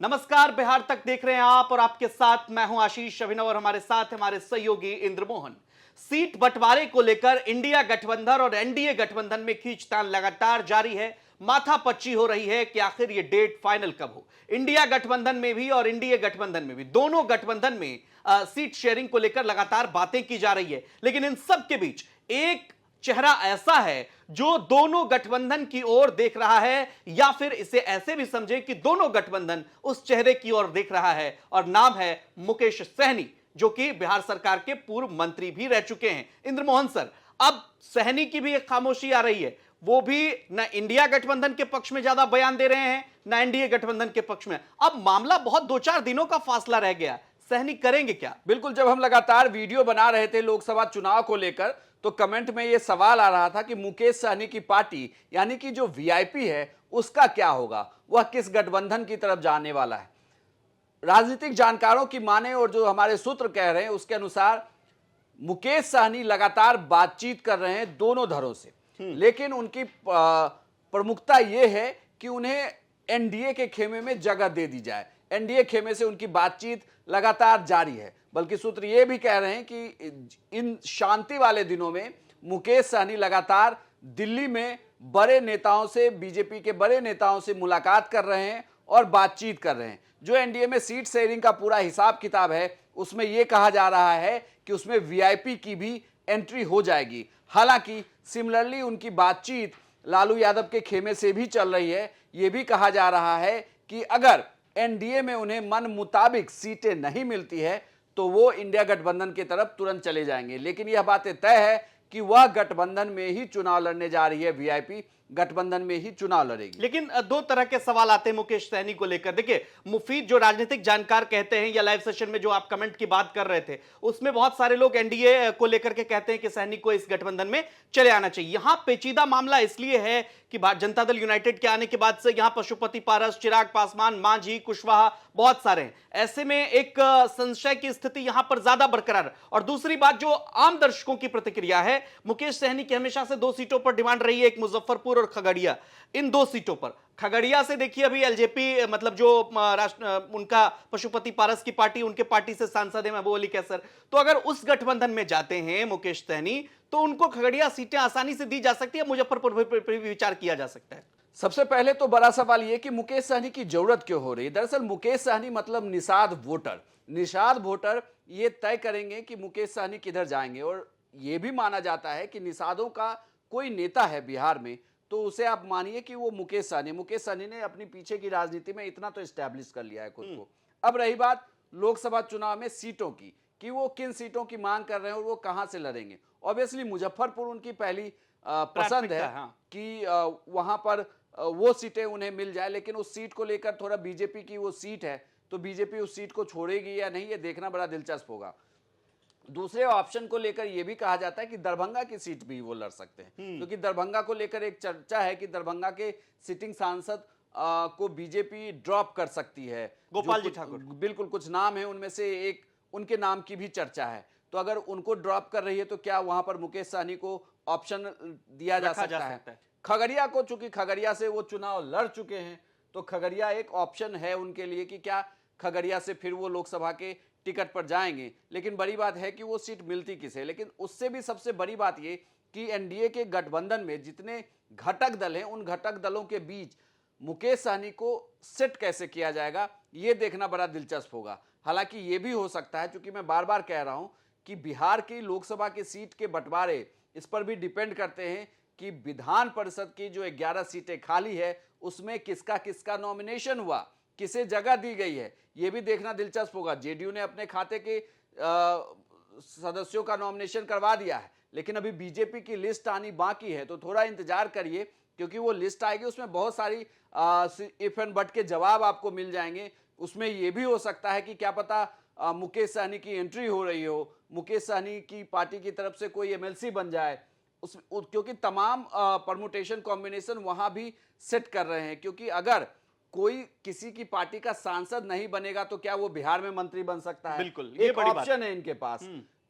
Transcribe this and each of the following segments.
नमस्कार, बिहार तक देख रहे हैं आप और आपके साथ मैं हूं आशीष अभिनव और हमारे साथ हमारे सहयोगी इंद्रमोहन। सीट बंटवारे को लेकर इंडिया गठबंधन और एनडीए गठबंधन में खींचतान लगातार जारी है। माथापच्ची हो रही है कि आखिर ये डेट फाइनल कब हो। इंडिया गठबंधन में भी और एनडीए गठबंधन में भी, दोनों गठबंधन में सीट शेयरिंग को लेकर लगातार बातें की जा रही है। लेकिन इन सब के बीच एक चेहरा ऐसा है जो दोनों गठबंधन की ओर देख रहा है, या फिर इसे ऐसे भी समझे कि दोनों गठबंधन उस चेहरे की ओर देख रहा है, और नाम है मुकेश सहनी, जो कि बिहार सरकार के पूर्व मंत्री भी रह चुके हैं। इंद्रमोहन सर, अब सहनी की भी एक खामोशी आ रही है। वो भी न इंडिया गठबंधन के पक्ष में ज्यादा बयान दे रहे हैं, न एनडीए गठबंधन के पक्ष में। अब मामला बहुत 2-4 दिनों का फासला रह गया। सहनी करेंगे क्या? बिल्कुल, जब हम लगातार वीडियो बना रहे थे लोकसभा चुनाव को लेकर, तो कमेंट में यह सवाल आ रहा था कि मुकेश सहनी की पार्टी यानी कि जो वीआईपी है उसका क्या होगा, वह किस गठबंधन की तरफ जाने वाला है। राजनीतिक जानकारों की माने और जो हमारे सूत्र कह रहे हैं उसके अनुसार मुकेश सहनी लगातार बातचीत कर रहे हैं दोनों धड़ों से, लेकिन उनकी प्रमुखता यह है कि उन्हें एनडीए के खेमे में जगह दे दी जाए। एनडीए खेमे से उनकी बातचीत लगातार जारी है, बल्कि सूत्र ये भी कह रहे हैं कि इन शांति वाले दिनों में मुकेश सहनी लगातार दिल्ली में बड़े नेताओं से, बीजेपी के बड़े नेताओं से मुलाकात कर रहे हैं और बातचीत कर रहे हैं। जो एनडीए में सीट शेयरिंग का पूरा हिसाब किताब है उसमें यह कहा जा रहा है कि उसमें वीआईपी की भी एंट्री हो जाएगी। हालांकि सिमिलरली उनकी बातचीत लालू यादव के खेमे से भी चल रही है। यह भी कहा जा रहा है कि अगर एनडीए में उन्हें मन मुताबिक सीटें नहीं मिलती है तो वो इंडिया गठबंधन की तरफ तुरंत चले जाएंगे। लेकिन यह बातें तय है कि वह गठबंधन में ही चुनाव लड़ने जा रही है, वीआईपी गठबंधन में ही चुनाव लड़ेगी। लेकिन दो तरह के सवाल आते हैं मुकेश सहनी को लेकर। देखिए, मुफीद जो राजनीतिक जानकार कहते हैं, या लाइव सेशन में जो आप कमेंट की बात कर रहे थे उसमें बहुत सारे लोग एनडीए को लेकर के कहते हैं कि सहनी को इस गठबंधन में चले आना चाहिए। यहां पेचीदा मामला इसलिए है कि जनता दल यूनाइटेड के आने के बाद से यहां पशुपति पारस, चिराग पासवान, मांझी, कुशवाहा बहुत सारे हैं। ऐसे में एक संशय की स्थिति यहां पर ज्यादा बरकरार। और दूसरी बात, जो आम दर्शकों की प्रतिक्रिया है, मुकेश सहनी की हमेशा से 2 सीटों पर डिमांड रही है, एक मुजफ्फरपुर और खगड़िया। इन 2 सीटों पर खगड़िया से देखिए अभी एलजेपी, मतलब जो उनका पशुपति पारस की पार्टी, उनके पार्टी से सांसद है महबूब अली कैसर, तो अगर उस गठबंधन में जाते हैं मुकेश सहनी तो उनको खगड़िया सीटें आसानी से दी जा सकती है, मुजफ्फरपुर पर भी विचार किया जा सकता है। सबसे पहले तो बड़ा सवाल यह कि मुकेश सहनी की जरूरत क्यों हो रही है। दरअसल मुकेश सहनी मतलब निषाद वोटर। निषाद वोटर ये तय करेंगे कि मुकेश सहनी किधर जाएंगे, और यह भी माना जाता है कि निषादों का कोई नेता है बिहार में तो उसे आप मानिए कि वो मुकेश सहनी। मुकेश सहनी ने अपनी पीछे की राजनीति में इतना तो एस्टैब्लिश कर लिया है खुद को। अब रही बात लोकसभा चुनाव में सीटों की, कि वो किन सीटों की मांग कर रहे हैं और वो कहां से लड़ेंगे। ऑब्वियसली मुजफ्फरपुर उनकी पहली पसंद है, हाँ, कि वहां पर वो सीटें उन्हें मिल जाए। लेकिन उस सीट को लेकर थोड़ा बीजेपी की वो सीट है, तो बीजेपी उस सीट को छोड़ेगी या नहीं, ये देखना बड़ा दिलचस्प होगा। दूसरे ऑप्शन को लेकर यह भी कहा जाता है कि दरभंगा की सीट भी वो लड़ सकते हैं, क्योंकि दरभंगा को लेकर एक चर्चा है कि दरभंगा के सिटिंग सांसद को बीजेपी ड्रॉप कर सकती है। गोपाल जी ठाकुर, बिल्कुल, कुछ नाम है उनमें से एक, उनके नाम की भी चर्चा है। तो अगर उनको ड्रॉप कर रही है तो क्या वहां पर मुकेश सहनी को ऑप्शन दिया जा सकता है। खगड़िया को, चूंकि खगड़िया से वो चुनाव लड़ चुके हैं, तो खगड़िया एक ऑप्शन है उनके लिए कि क्या खगड़िया से फिर वो लोकसभा के टिकट पर जाएंगे। लेकिन बड़ी बात है कि वो सीट मिलती किसे। लेकिन उससे भी सबसे बड़ी बात ये कि एनडीए के गठबंधन में जितने घटक दल हैं, उन घटक दलों के बीच मुकेश सहनी को सेट कैसे किया जाएगा, ये देखना बड़ा दिलचस्प होगा। हालांकि ये भी हो सकता है, क्योंकि मैं बार बार कह रहा हूं कि बिहार की लोकसभा की सीट के बंटवारे इस पर भी डिपेंड करते हैं कि विधान परिषद की जो 11 सीटें खाली है उसमें किसका किसका नॉमिनेशन हुआ, किसे जगह दी गई है, यह भी देखना दिलचस्प होगा। जेडीयू ने अपने खाते के सदस्यों का नॉमिनेशन करवा दिया है, लेकिन अभी बीजेपी की लिस्ट आनी बाकी है, तो थोड़ा इंतजार करिए, क्योंकि वो लिस्ट आएगी, उसमें बहुत सारी इफ एंड बट के जवाब आपको मिल जाएंगे। उसमें यह भी हो सकता है कि क्या पता मुकेश सहनी की एंट्री हो रही हो, मुकेश सहनी की पार्टी की तरफ से कोई एमएलसी बन जाए, क्योंकि तमाम परमुटेशन कॉम्बिनेशन वहां भी सेट कर रहे हैं। क्योंकि अगर कोई किसी की पार्टी का सांसद नहीं बनेगा तो क्या वो बिहार में मंत्री बन सकता है। बिल्कुल, एक ऑप्शन है इनके पास।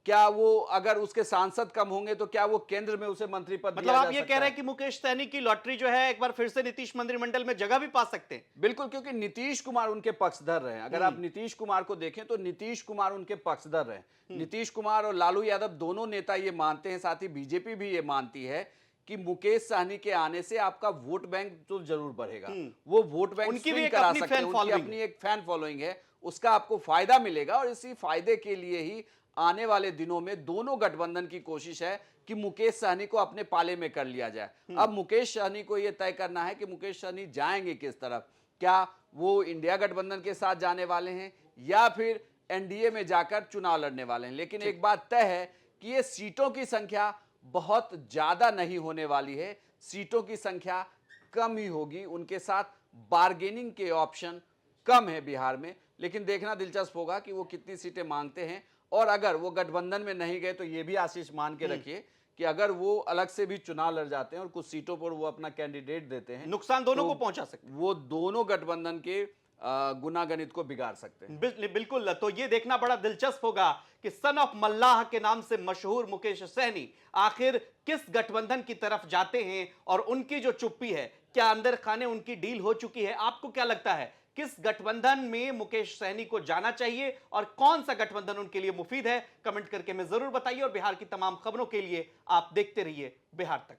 क्या वो अगर उसके सांसद कम होंगे तो क्या वो केंद्र में उसे मंत्री पद मतलब दिया आप जा ये सकता कह रहे है? हैं कि मुकेश सहनी की लॉटरी जो है एक बार फिर से नीतीश मंत्रिमंडल में जगह भी पा सकते हैं। बिल्कुल, क्योंकि नीतीश कुमार उनके पक्षधर रहे हैं। अगर आप नीतीश कुमार को देखें तो नीतीश कुमार उनके पक्षधर रहे। नीतीश कुमार और लालू यादव दोनों नेता ये मानते हैं, साथ ही बीजेपी भी ये मानती है कि मुकेश सहनी के आने से आपका वोट बैंक तो जरूर बढ़ेगा। वो वोट बैंक उनकी भी स्विंग एक करा अपनी सकते हैं, फैन उनकी फॉलोइंग अपनी एक फैन फॉलोइंग है, उसका आपको फायदा मिलेगा और इसी फायदे के लिए ही आने वाले दिनों में दोनों गठबंधन की कोशिश है कि मुकेश सहनी को अपने पाले में कर लिया जाए। अब मुकेश सहनी को यह तय करना है कि मुकेश सहनी जाएंगे किस तरफ, क्या वो इंडिया गठबंधन के साथ जाने वाले हैं या फिर एनडीए में जाकर चुनाव लड़ने वाले हैं। लेकिन एक बात तय है कि ये सीटों की संख्या बहुत ज्यादा नहीं होने वाली है, सीटों की संख्या कम ही होगी, उनके साथ बार्गेनिंग के ऑप्शन कम है बिहार में। लेकिन देखना दिलचस्प होगा कि वो कितनी सीटें मांगते हैं और अगर वो गठबंधन में नहीं गए तो ये भी आशीष मान के रखिए कि अगर वो अलग से भी चुनाव लड़ जाते हैं और कुछ सीटों पर वो अपना कैंडिडेट देते हैं, नुकसान दोनों तो को पहुंचा सकते हैं। वो दोनों गठबंधन के गुनागणित को बिगाड़ सकते हैं। बिल्कुल, तो ये देखना बड़ा दिलचस्प होगा कि सन ऑफ मल्लाह के नाम से मशहूर मुकेश सहनी आखिर किस गठबंधन की तरफ जाते हैं और उनकी जो चुप्पी है, क्या अंदर खाने उनकी डील हो चुकी है? आपको क्या लगता है किस गठबंधन में मुकेश सहनी को जाना चाहिए और कौन सा गठबंधन उनके लिए मुफीद है? कमेंट करके हमें जरूर बताइए और बिहार की तमाम खबरों के लिए आप देखते रहिए बिहार तक।